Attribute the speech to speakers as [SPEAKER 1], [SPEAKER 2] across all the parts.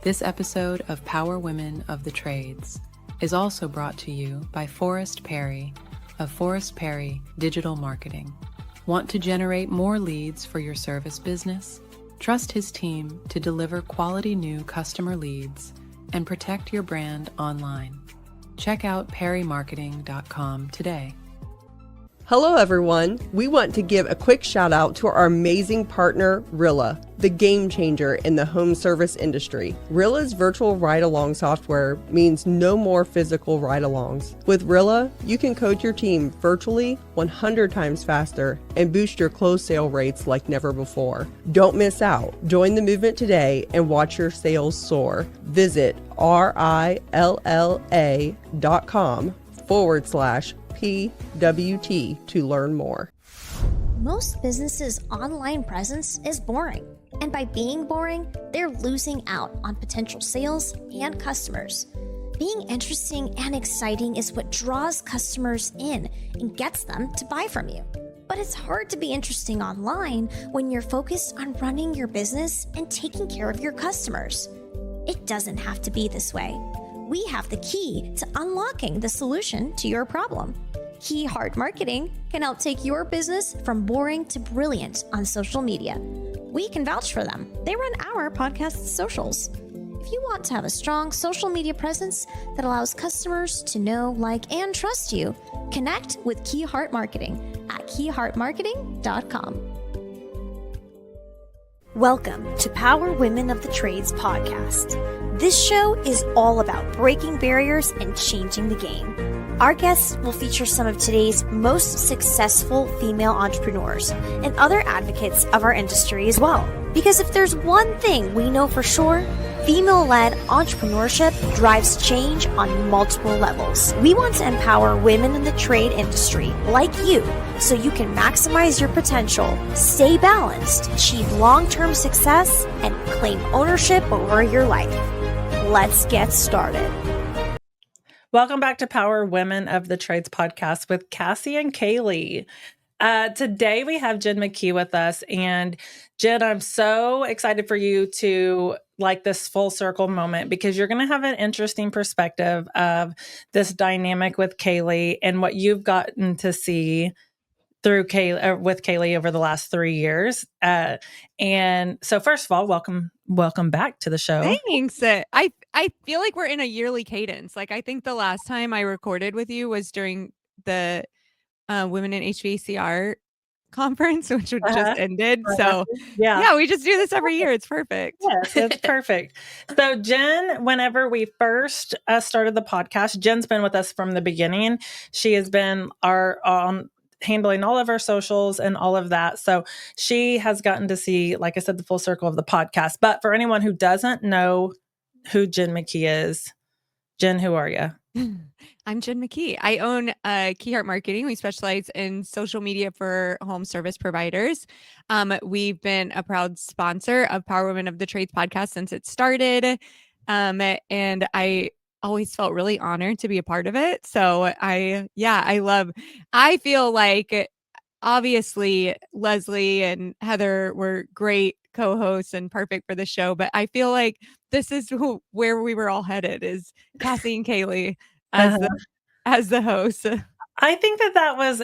[SPEAKER 1] This episode of Power Women of the Trades is also brought to you by Forrest Perry of Forrest Perry Digital Marketing. Want to generate more leads for your service business? Trust his team to deliver quality new customer leads and protect your brand online. Check out perrymarketing.com today.
[SPEAKER 2] Hello everyone. We want to give a quick shout out to our amazing partner, Rilla, the game changer in the home service industry. Rilla's virtual ride-along software means no more physical ride-alongs. With Rilla, you can coach your team virtually 100 times faster and boost your close sale rates like never before. Don't miss out. Join the movement today and watch your sales soar. Visit rilla.com/PWT to learn more.
[SPEAKER 3] Most businesses' online presence is boring. And by being boring, they're losing out on potential sales and customers. Being interesting and exciting is what draws customers in and gets them to buy from you. But it's hard to be interesting online when you're focused on running your business and taking care of your customers. It doesn't have to be this way. We have the key to unlocking the solution to your problem. Key Heart Marketing can help take your business from boring to brilliant on social media. We can vouch for them. They run our podcast socials. If you want to have a strong social media presence that allows customers to know, like, and trust you, connect with Key Heart Marketing at keyheartmarketing.com. Welcome to Power Women of the Trades podcast. This show is all about breaking barriers and changing the game. Our guests will feature some of today's most successful female entrepreneurs and other advocates of our industry as well. Because if there's one thing we know for sure, female-led entrepreneurship drives change on multiple levels. We want to empower women in the trade industry like you so you can maximize your potential, stay balanced, achieve long-term success, and claim ownership over your life. Let's get started.
[SPEAKER 4] Welcome back to Power Women of the Trades podcast with Cassie and Kaylee. Today we have Jen McKee with us. And Jen, I'm so excited for you to like this full circle moment because you're going to have an interesting perspective of this dynamic with Kaylee and what you've gotten to see through with Kaylee over the last 3 years. And so first of all, welcome back to the show.
[SPEAKER 5] Thanks. I feel like we're in a yearly cadence. Like I think the last time I recorded with you was during the Women in HVACR conference, which just ended. So yeah, we just do this every year. It's perfect.
[SPEAKER 4] Yes, it's perfect. So Jen, whenever we first started the podcast, Jen's been with us from the beginning. She has been handling all of our socials and all of that. So she has gotten to see, like I said, the full circle of the podcast. But for anyone who doesn't know who Jen McKee is, Jen, who are you?
[SPEAKER 5] I'm Jen McKee. I own Key Heart Marketing. We specialize in social media for home service providers. We've been a proud sponsor of Power Women of the Trades podcast since it started. And I always felt really honored to be a part of it. So I feel like obviously Leslie and Heather were great co-hosts and perfect for the show, but I feel like this is where we were all headed is Cassie and Kaylee as the hosts.
[SPEAKER 4] I think that was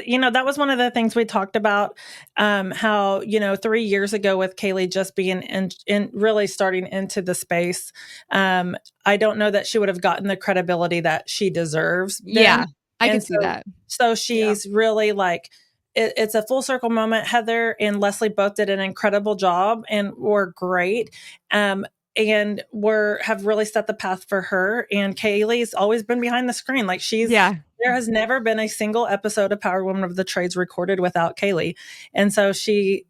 [SPEAKER 4] one of the things we talked about, how, 3 years ago with Kaylee just being in really starting into the space. I don't know that she would have gotten the credibility that she deserves.
[SPEAKER 5] Yeah, I can see that.
[SPEAKER 4] So she's really like, it's a full circle moment. Heather and Leslie both did an incredible job and were great. And have really set the path for her. And Kaylee's always been behind the screen. Like there has never been a single episode of Power Women of the Trades recorded without Kaylee. And so she's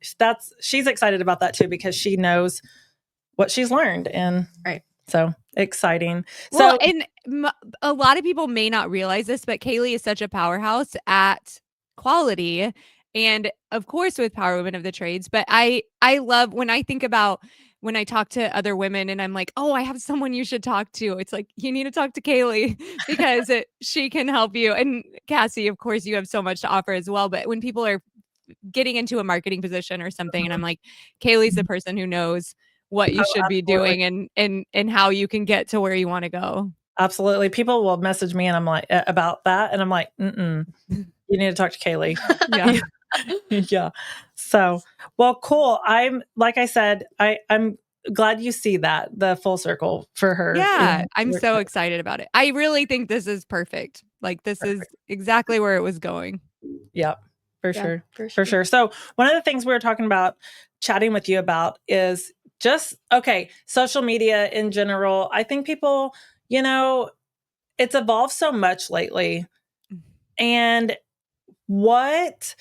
[SPEAKER 4] excited about that too, because she knows what she's learned. And so exciting.
[SPEAKER 5] Well, and a lot of people may not realize this, but Kaylee is such a powerhouse at quality. And of course with Power Women of the Trades, but I love when I talk to other women and I'm like, oh, I have someone you should talk to. It's like, you need to talk to Kaylee because she can help you. And Cassie, of course, you have so much to offer as well. But when people are getting into a marketing position or something, and I'm like, Kaylee's the person who knows what you should be
[SPEAKER 4] absolutely.
[SPEAKER 5] doing and how you can get to where you want to go.
[SPEAKER 4] Absolutely. People will message me and I'm like, about that. And I'm like, you need to talk to Kaylee.
[SPEAKER 5] Yeah.
[SPEAKER 4] Yeah. So, well, cool. Like I said, I'm glad you see that, the full circle for her.
[SPEAKER 5] Yeah, I'm so excited about it. I really think this is perfect. Like this is exactly where it was going.
[SPEAKER 4] Yeah, for
[SPEAKER 6] Yeah,
[SPEAKER 4] sure.
[SPEAKER 6] for
[SPEAKER 4] For
[SPEAKER 6] sure.
[SPEAKER 4] sure. So one of the things we were talking about, chatting with you about is just, okay, social media in general. I think people, it's evolved so much lately. And what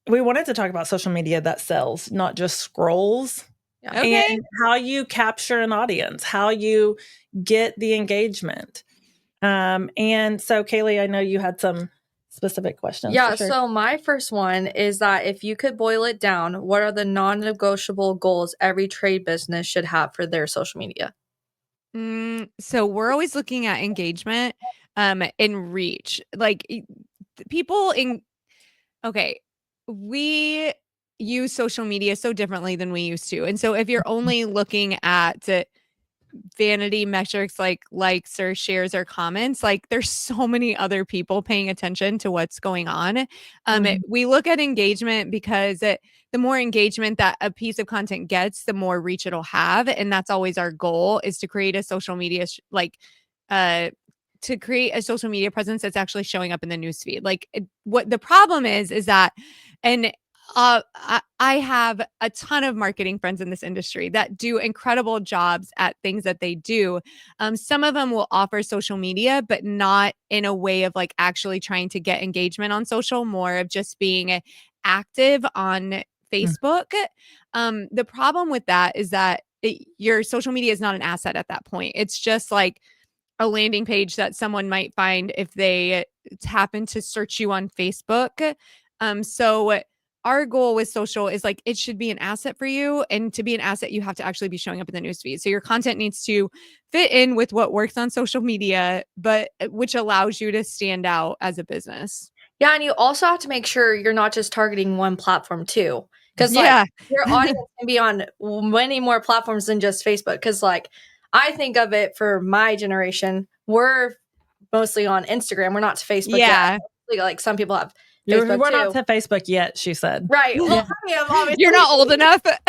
[SPEAKER 4] we wanted to talk about social media that sells, not just scrolls.
[SPEAKER 6] Yeah.
[SPEAKER 5] Okay.
[SPEAKER 4] And how you capture an audience, how you get the engagement. And so Kaylee, I know you had some specific questions.
[SPEAKER 6] Yeah,
[SPEAKER 4] for sure.
[SPEAKER 6] so my first one is that if you could boil it down, what are the non-negotiable goals every trade business should have for their social media?
[SPEAKER 5] So we're always looking at engagement and reach. Like people in okay, we use social media so differently than we used to. And so if you're only looking at vanity metrics like likes or shares or comments, like there's so many other people paying attention to what's going on. We look at engagement because the more engagement that a piece of content gets, the more reach it'll have, and that's always our goal, is to create a social media to create a social media presence that's actually showing up in the newsfeed. Like what the problem is that, and I have a ton of marketing friends in this industry that do incredible jobs at things that they do. Some of them will offer social media, but not in a way of like actually trying to get engagement on social, more of just being active on Facebook. The problem with that is that your social media is not an asset at that point. It's just like a landing page that someone might find if they happen to search you on Facebook. So our goal with social is like it should be an asset for you, and to be an asset you have to actually be showing up in the newsfeed. So your content needs to fit in with what works on social media, but which allows you to stand out as a business.
[SPEAKER 6] Yeah, and you also have to make sure you're not just targeting one platform too. Because
[SPEAKER 5] Yeah.
[SPEAKER 6] like your audience can be on many more platforms than just Facebook. Because like I think of it for my generation, we're mostly on Instagram. We're not to Facebook
[SPEAKER 5] Yeah.
[SPEAKER 6] yet. Like some people have
[SPEAKER 4] We're
[SPEAKER 6] Facebook
[SPEAKER 4] not
[SPEAKER 6] too.
[SPEAKER 4] to Facebook yet, she said.
[SPEAKER 6] Right. Well, I am obviously.
[SPEAKER 5] You're not old enough.
[SPEAKER 6] But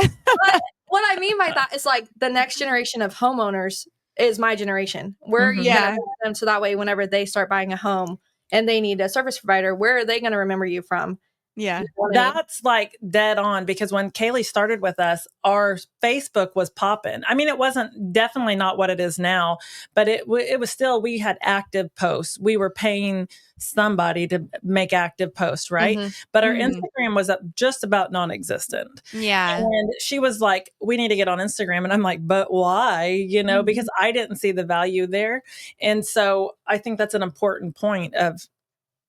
[SPEAKER 6] what I mean by that is like the next generation of homeowners is my generation. Where are you
[SPEAKER 5] Yeah.
[SPEAKER 6] going to them so that way whenever they start buying a home and they need a service provider, where are they going to remember you from?
[SPEAKER 5] Yeah.
[SPEAKER 6] You know what I mean?
[SPEAKER 4] That's like dead on, because when Kaylee started with us, our Facebook was popping. I mean, it wasn't definitely not what it is now, but it was still, we had active posts. We were paying somebody to make active posts, right? But our Instagram was just about non-existent.
[SPEAKER 5] Yeah.
[SPEAKER 4] And she was like, we need to get on Instagram. And I'm like, but why? Because I didn't see the value there. And so I think that's an important point of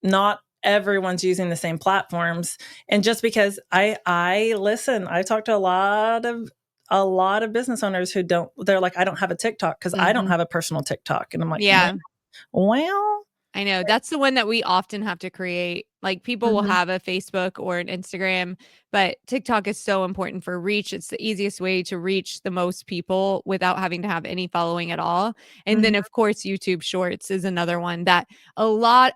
[SPEAKER 4] not everyone's using the same platforms. And just because I listen, I talk to a lot of business owners who they're like, I don't have a TikTok because I don't have a personal TikTok. And I'm like,
[SPEAKER 5] Yeah.
[SPEAKER 4] well,
[SPEAKER 5] I know. That's the one that we often have to create. Like people will have a Facebook or an Instagram, but TikTok is so important for reach. It's the easiest way to reach the most people without having to have any following at all. And then of course, YouTube Shorts is another one that a lot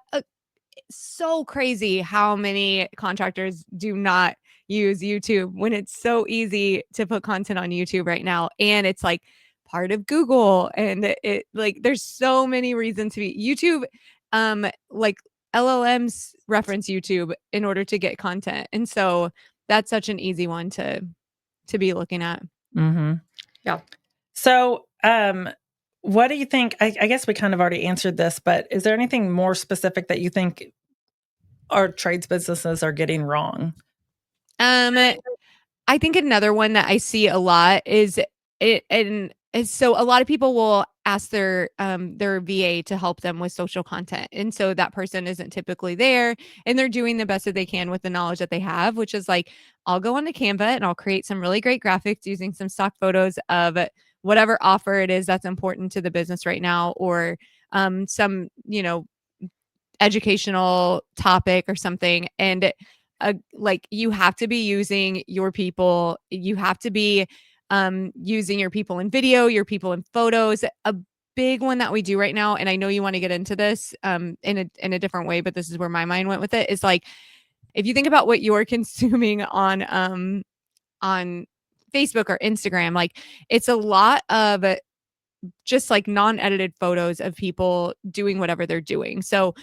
[SPEAKER 5] so crazy how many contractors do not use YouTube when it's so easy to put content on YouTube right now. And it's like part of Google, and it like there's so many reasons to be YouTube. Like LLMs reference YouTube in order to get content. And so that's such an easy one to be looking at.
[SPEAKER 6] Yeah.
[SPEAKER 4] So, what do you think? I guess we kind of already answered this, but is there anything more specific that you think our trades businesses are getting wrong?
[SPEAKER 5] I think another one that I see a lot is so a lot of people will ask their VA to help them with social content. And so that person isn't typically there, and they're doing the best that they can with the knowledge that they have, which is like, I'll go onto Canva and I'll create some really great graphics using some stock photos of whatever offer it is that's important to the business right now, or some, educational topic or something. And like you have to be using your people. You have to be using your people in video, your people in photos. A big one that we do right now, and I know you want to get into this in a different way, but this is where my mind went with it, is like, if you think about what you're consuming on Facebook or Instagram, like it's a lot of just like non-edited photos of people doing whatever they're doing. So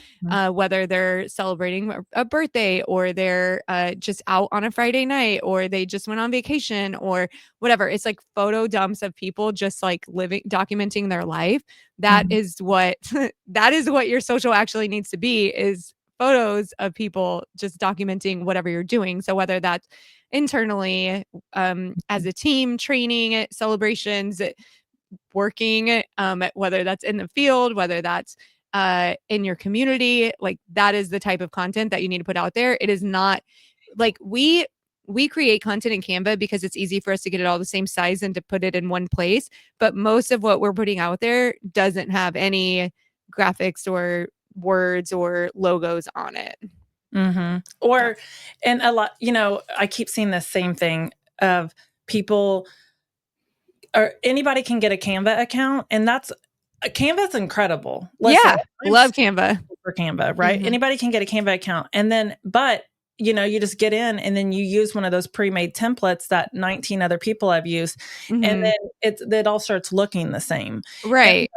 [SPEAKER 5] whether they're celebrating a birthday, or they're just out on a Friday night, or they just went on vacation, or whatever, it's like photo dumps of people just like living, documenting their life. That is what that is what your social actually needs to be, is photos of people just documenting whatever you're doing. So whether that's internally, as a team, training, celebrations, working, whether that's in the field, whether that's in your community, like that is the type of content that you need to put out there. It is not like we create content in Canva because it's easy for us to get it all the same size and to put it in one place. But most of what we're putting out there doesn't have any graphics or words or logos on it.
[SPEAKER 4] Or, and a lot, I keep seeing the same thing of people, or anybody can get a Canva account, and Canva's incredible.
[SPEAKER 5] Listen, love Canva.
[SPEAKER 4] For Canva, right? Anybody can get a Canva account, and then, but you just get in, and then you use one of those pre-made templates that 19 other people have used, and then it all starts looking the same,
[SPEAKER 5] right?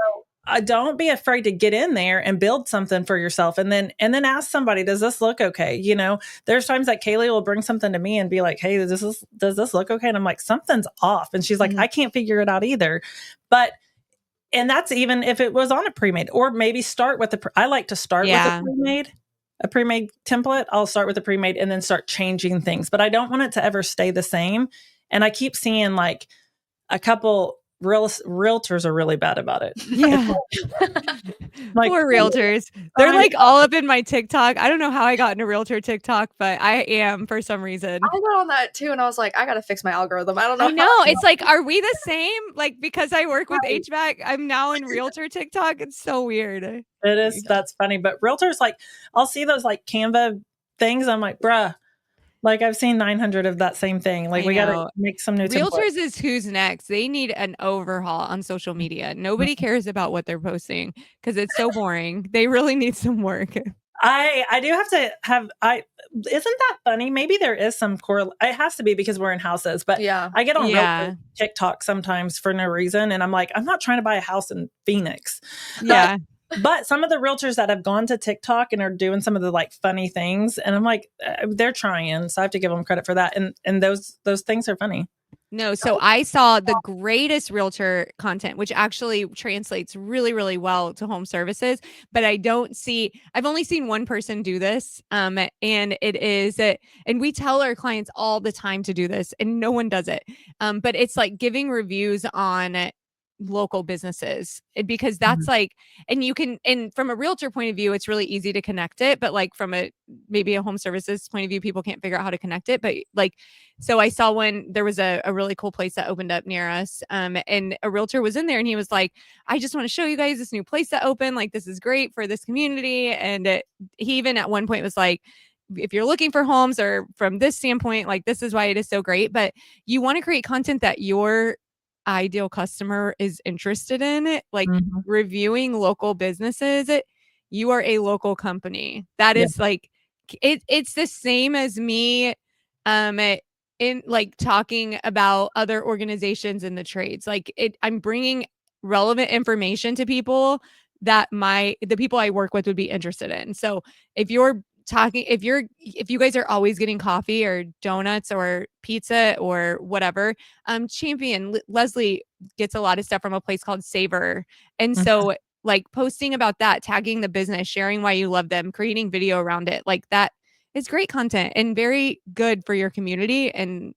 [SPEAKER 4] Don't be afraid to get in there and build something for yourself, and then ask somebody, does this look okay? There's times that Kaylee will bring something to me and be like, hey, does this look okay? And I'm like, something's off. And she's like, I can't figure it out either. And that's even if it was on a pre-made, or maybe start with I like to start with a pre-made template. I'll start with a pre-made and then start changing things, but I don't want it to ever stay the same. And I keep seeing like a couple realtors are really bad about it.
[SPEAKER 5] Yeah. Like, poor realtors. They're like all up in my TikTok. I don't know how I got into realtor TikTok, but I am for some reason.
[SPEAKER 6] I got on that too, and I was like, I gotta fix my algorithm. I don't know.
[SPEAKER 5] I know. It's like, are we the same? Like, because I work with HVAC, I'm now in realtor TikTok. It's so weird.
[SPEAKER 4] It is. That's funny. But realtors, like, I'll see those like Canva things. I'm like, bruh. Like, I've seen 900 of that same thing. Like, we got to make some new templates.
[SPEAKER 5] Realtors is who's next. They need an overhaul on social media. Nobody cares about what they're posting because it's so boring. They really need some work.
[SPEAKER 4] I do have to have, isn't that funny? Maybe there is some it has to be because we're in houses, but I get on TikTok sometimes for no reason. And I'm like, I'm not trying to buy a house in Phoenix.
[SPEAKER 5] Yeah.
[SPEAKER 4] But some of the realtors that have gone to TikTok and are doing some of the like funny things, and I'm like, they're trying, so I have to give them credit for that. And those things are funny.
[SPEAKER 5] No, so I saw the greatest realtor content, which actually translates really, really well to home services. But I've only seen one person do this. And it is, and we tell our clients all the time to do this, and no one does it. But it's like giving reviews on local businesses, because that's like, and you can, and from a realtor point of view, it's really easy to connect it, but like from maybe a home services point of view, people can't figure out how to connect it. But like, so I saw there was a really cool place that opened up near us, and a realtor was in there, and he was like, I just want to show you guys this new place that opened, like this is great for this community. And he even at one point was like, if you're looking for homes, or from this standpoint, like this is why it is so great. But you want to create content that your ideal customer is interested in it, like reviewing local businesses. You are a local company. That is like, it's the same as me in like talking about other organizations in the trades. Like I'm bringing relevant information to people that the people I work with would be interested in. So if you guys are always getting coffee or donuts or pizza or whatever, Leslie gets a lot of stuff from a place called Savor. And so like posting about that, tagging the business, sharing why you love them, creating video around it, like that is great content and very good for your community, and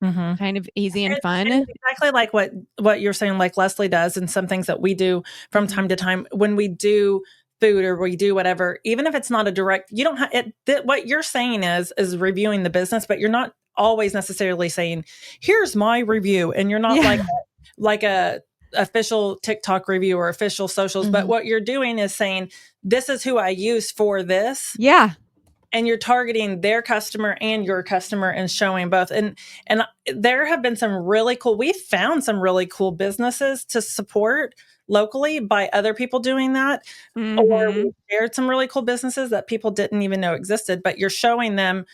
[SPEAKER 5] kind of easy and fun.
[SPEAKER 4] And exactly like what you're saying, like Leslie does, and some things that we do from time to time when we do food or we do whatever, even if it's not a direct, you don't have it. What you're saying is reviewing the business, but you're not always necessarily saying, here's my review. And you're not like a official TikTok review or official socials, but what you're doing is saying, this is who I use for this.
[SPEAKER 5] Yeah.
[SPEAKER 4] and you're targeting their customer and your customer and showing both. And there have been some really cool, we found some really cool businesses to support locally by other people doing that. Or we shared some really cool businesses that people didn't even know existed, but you're showing them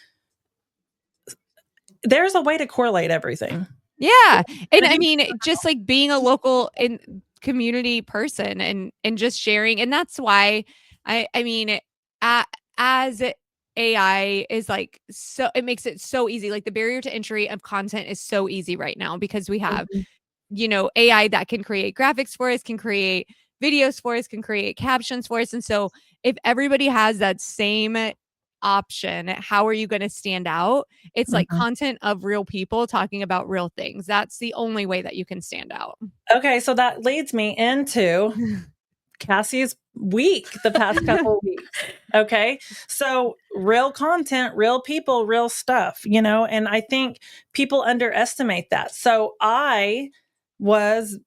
[SPEAKER 4] there's a way to correlate everything.
[SPEAKER 5] Yeah. And I mean, just like being a local and community person and just sharing. And that's why I mean, as AI is like, so it makes it so easy. Like the barrier to entry of content is so easy right now because we have, AI that can create graphics for us, can create videos for us, can create captions for us. And so if everybody has that same option, how are you going to stand out? It's like content of real people talking about real things. That's the only way that you can stand out.
[SPEAKER 4] Okay, so that leads me into Cassie's week, the past couple of weeks. Okay. So real content, real people, real stuff, and I think people underestimate that. So I was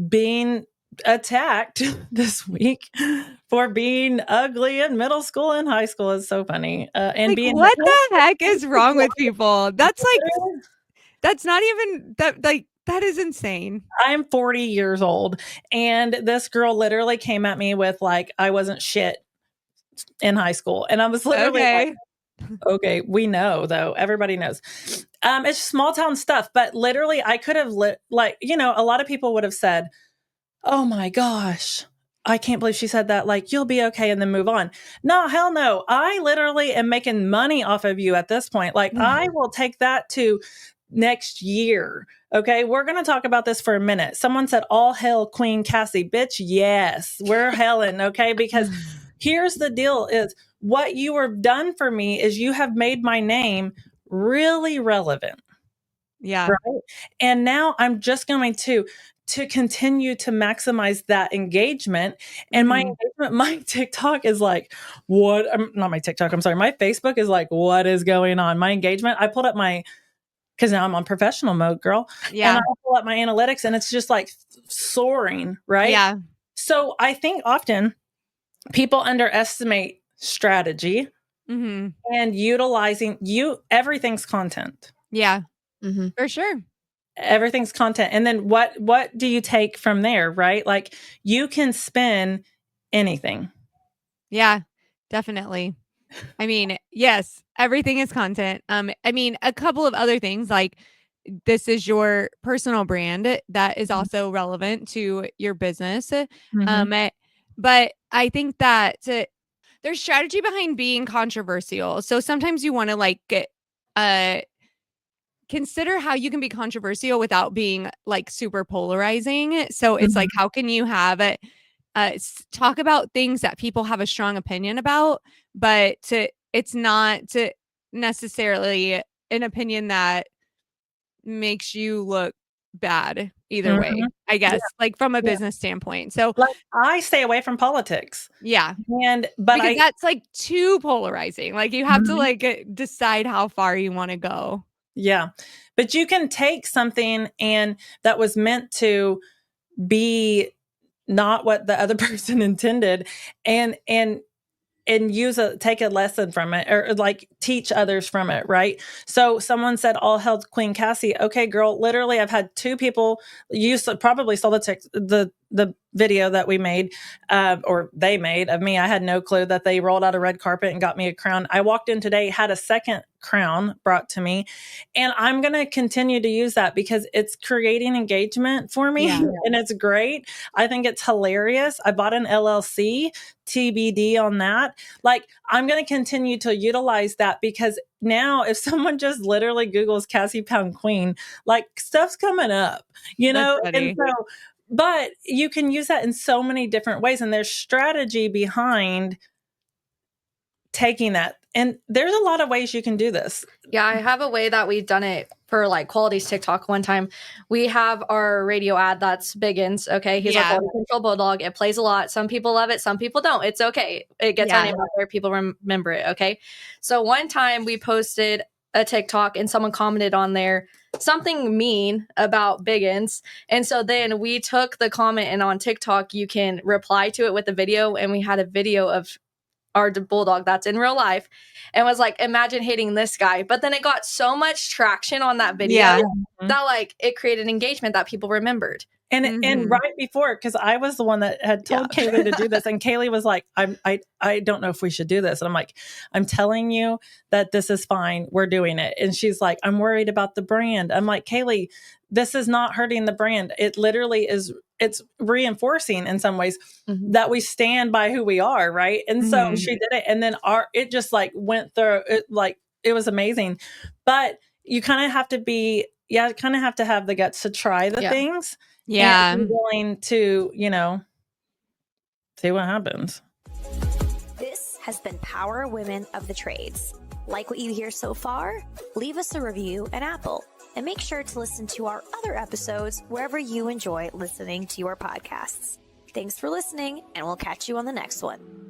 [SPEAKER 4] being attacked this week for being ugly in middle school and high school. Is so funny. And
[SPEAKER 5] Like,
[SPEAKER 4] being
[SPEAKER 5] what the heck is wrong with people? That's like, that's not even that, like, that is insane.
[SPEAKER 4] I'm 40 years old, and this girl literally came at me with like, I wasn't shit in high school. And I was literally like, okay, we know though. Everybody knows. It's small town stuff, but literally I could have a lot of people would have said, oh my gosh, I can't believe she said that. Like, you'll be okay, and then move on. No, hell no. I literally am making money off of you at this point. Like, I will take that to next year. Okay. We're going to talk about this for a minute. Someone said, all hail Queen Cassie. Bitch, yes, we're Helen. Okay. Because here's the deal is what you have done for me is you have made my name really relevant.
[SPEAKER 5] Yeah.
[SPEAKER 4] Right. And now I'm just going to continue to maximize that engagement. And my engagement, my TikTok is like, what? Not my TikTok. I'm sorry. My Facebook is like, what is going on? My engagement. I pulled up because now I'm on professional mode, girl.
[SPEAKER 5] Yeah.
[SPEAKER 4] And I pull up my analytics and it's just like soaring. Right.
[SPEAKER 5] Yeah.
[SPEAKER 4] So I think often people underestimate strategy and utilizing everything's content.
[SPEAKER 5] Yeah. For sure.
[SPEAKER 4] Everything's content. And then what do you take from there, right? Like you can spin anything.
[SPEAKER 5] Yeah, definitely. I mean, yes, everything is content. I mean, a couple of other things like this is your personal brand that is also relevant to your business. But I think that there's strategy behind being controversial. So sometimes you want to like consider how you can be controversial without being like super polarizing. So it's like, how can you have it? Talk about things that people have a strong opinion about, but it's not necessarily an opinion that makes you look bad either way, I guess, like from a business standpoint. So
[SPEAKER 4] like I stay away from politics.
[SPEAKER 5] Yeah.
[SPEAKER 4] But
[SPEAKER 5] because that's like too polarizing. Like you have to like decide how far you want to go.
[SPEAKER 4] Yeah. But you can take something and that was meant to be not what the other person intended and take a lesson from it or like teach others from it. Right. So someone said, all hail Queen Cassie. Okay, girl, literally I've had two people, you probably saw the video that we made or they made of me. I had no clue that they rolled out a red carpet and got me a crown. I walked in today, had a second crown brought to me, and I'm going to continue to use that because it's creating engagement for me and it's great. I think it's hilarious. I bought an LLC, TBD on that. Like I'm going to continue to utilize that because now if someone just literally Googles Cassie Pound Queen, like stuff's coming up, and so but you can use that in so many different ways. And there's strategy behind taking that. And there's a lot of ways you can do this.
[SPEAKER 6] Yeah, I have a way that we've done it for like Quality's TikTok one time. We have our radio ad that's Biggins. Okay. He's our quality control bulldog. It plays a lot. Some people love it. Some people don't. It's okay. It gets our name out there. People remember it. Okay. So one time we posted a TikTok and someone commented on there something mean about Biggins. And so then we took the comment and on TikTok, you can reply to it with a video. And we had a video of our bulldog that's in real life, and was like, imagine hating this guy. But then it got so much traction on that video that like it created engagement that people remembered.
[SPEAKER 4] And right before, because I was the one that had told Kaylee to do this, and Kaylee was like, I don't know if we should do this. And I'm like, I'm telling you that this is fine. We're doing it. And she's like, I'm worried about the brand. I'm like, Kaylee, this is not hurting the brand. It literally is. It's reinforcing in some ways that we stand by who we are. Right. And so she did it. And then it just like went through it. Like, it was amazing. But you kind of have to have the guts to try the things.
[SPEAKER 5] Yeah.
[SPEAKER 4] And be willing to, see what happens.
[SPEAKER 3] This has been Power Women of the Trades. Like what you hear so far? Leave us a review at Apple and make sure to listen to our other episodes wherever you enjoy listening to your podcasts. Thanks for listening, and we'll catch you on the next one.